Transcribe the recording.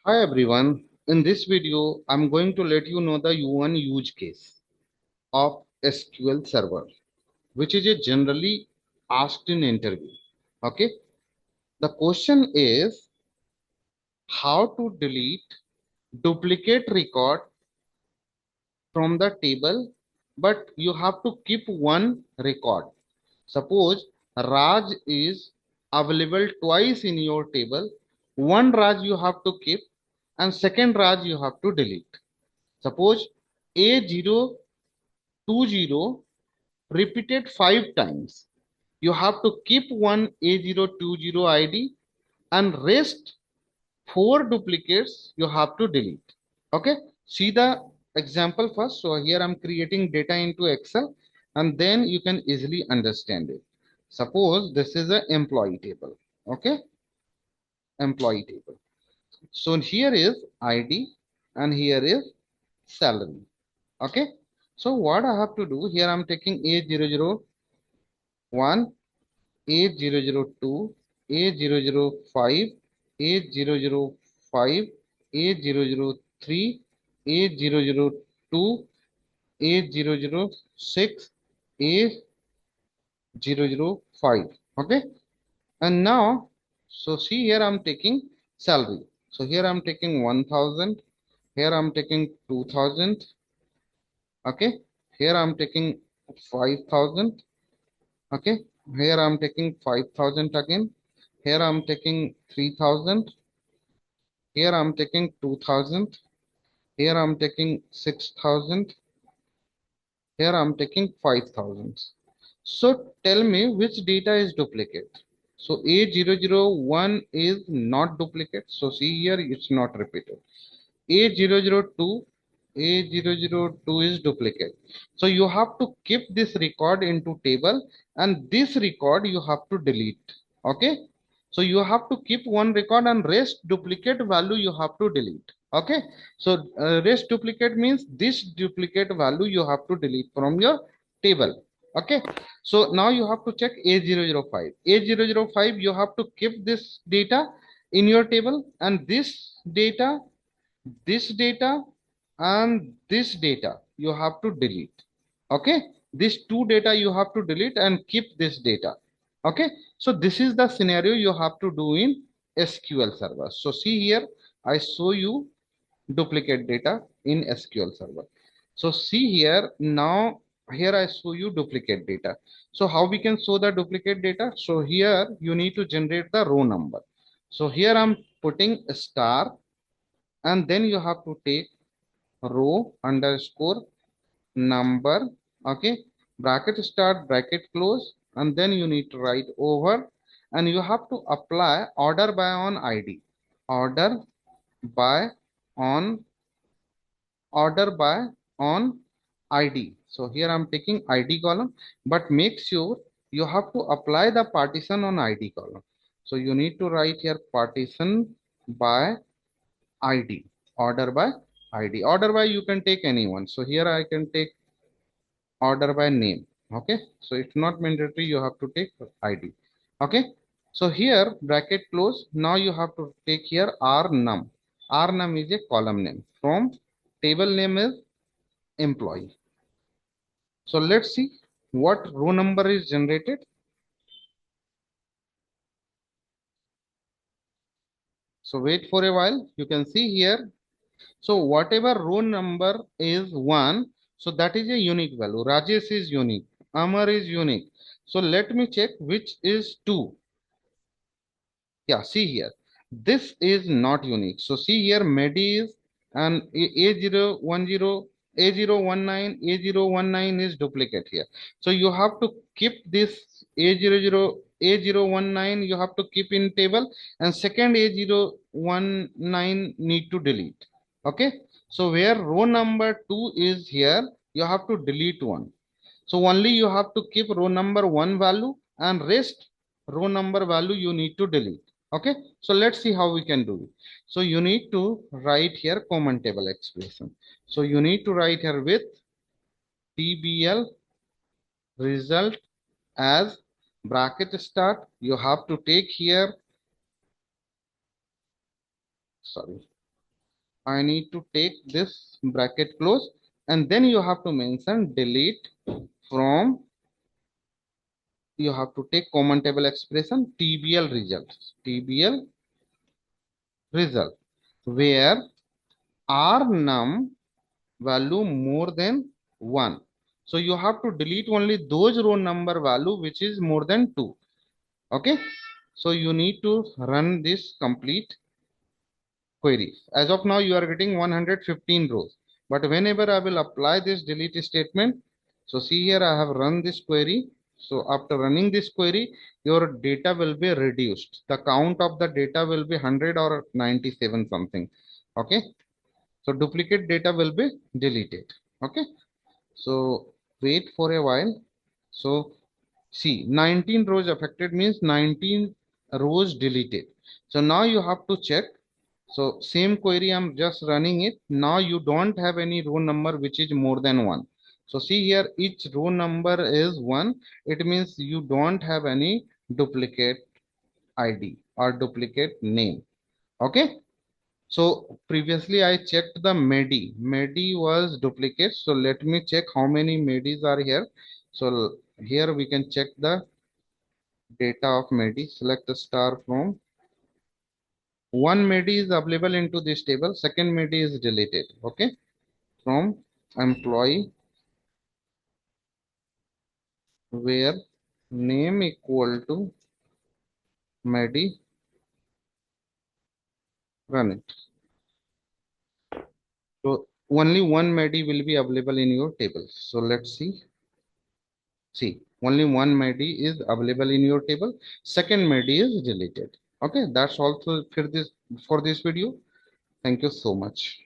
Hi everyone. In this video, I'm going to let you know the one use case of SQL Server, which is a generally asked in interview. Okay. The question is how to delete duplicate record from the table, but you have to keep one record. Suppose Raj is available twice in your table. One Raj you have to keep and second Raj you have to delete. Suppose A020 repeated 5 times. You have to keep one A020 ID and rest four duplicates you have to delete. Okay, see the example first. So here I'm creating data into Excel and then you can easily understand it. Suppose this is an employee table. Okay, employee table. So here is ID and here is salary. Okay, so what I have to do here, I'm taking A001, A002, A005, A005, A003, A002, A006, A005. Okay, and now so see here I'm taking salary. So here I'm taking 1000, here I'm taking 2000. Okay, here I'm taking 5000. Okay, here I'm taking 5000 again, here I'm taking 3000, here I'm taking 2000, here I'm taking 6000, here I'm taking 5000. So tell me which data is duplicate. So A001 is not duplicate, so see here it's not repeated. A002, A002 is duplicate. So you have to keep this record into table and this record you have to delete. Okay. So you have to keep one record and rest duplicate value you have to delete. Okay. So rest duplicate means this duplicate value you have to delete from your table. Okay. So now you have to check A005. A005 you have to keep this data in your table and this data and this data you have to delete. Okay, these two data you have to delete and keep this data. Okay, so this is the scenario you have to do in SQL server. So see here I show you duplicate data in SQL server. So see here now, here I show you duplicate data. So how we can show the duplicate data? So here you need to generate the row number. So here I'm putting a star and then you have to take row underscore number. Okay, bracket start bracket close and then you need to write over and you have to apply order by on ID, order by on, order by on ID. So here I'm taking ID column, but make sure you have to apply the partition on ID column. So you need to write here partition by ID, order by ID. Order by you can take anyone. So here I can take order by name. Okay, so it's not mandatory you have to take ID. Okay, so here bracket close. Now you have to take here r num. R num is a column name. From table name is employee. So let's see what row number is generated. So wait for a while. You can see here. So whatever row number is 1, so that is a unique value. Rajesh is unique. Amar is unique. So let me check which is 2. Yeah, see here. This is not unique. So see here, Medi is and A010, A019, A019 is duplicate here. So you have to keep this A00, A019, you have to keep in table and second A019 need to delete. Okay. So where row number 2 is here, you have to delete one. So only you have to keep row number 1 value and rest row number value you need to delete. Okay, so let's see how we can do it. So you need to write here common table expression. So you need to write here with TBL result as bracket start. You have to take here, sorry. I need to take this bracket close, and then you have to mention delete from, you have to take common table expression TBL results, TBL result, where R num value more than 1. So you have to delete only those row number value which is more than 2. Okay. So you need to run this complete query. As of now, you are getting 115 rows. But whenever I will apply this delete statement, so see here, I have run this query. So after running this query, your data will be reduced. The count of the data will be 100 or 97 something. Okay. So duplicate data will be deleted. Okay. So wait for a while. So see, 19 rows affected means 19 rows deleted. So now you have to check. So same query, I'm just running it. Now you don't have any row number which is more than 1. So see here, each row number is 1. It means you don't have any duplicate ID or duplicate name. Okay. So previously I checked the MEDI. MEDI was duplicate. So let me check how many MEDIs are here. So here we can check the data of MEDI. Select the star from. One MEDI is available into this table. Second MEDI is deleted. Okay. From employee where name equal to MEDI, run it. So only one MEDI will be available in your table. So let's see. See, only one MEDI is available in your table. Second MEDI is deleted. Okay, that's all for this video. Thank you so much.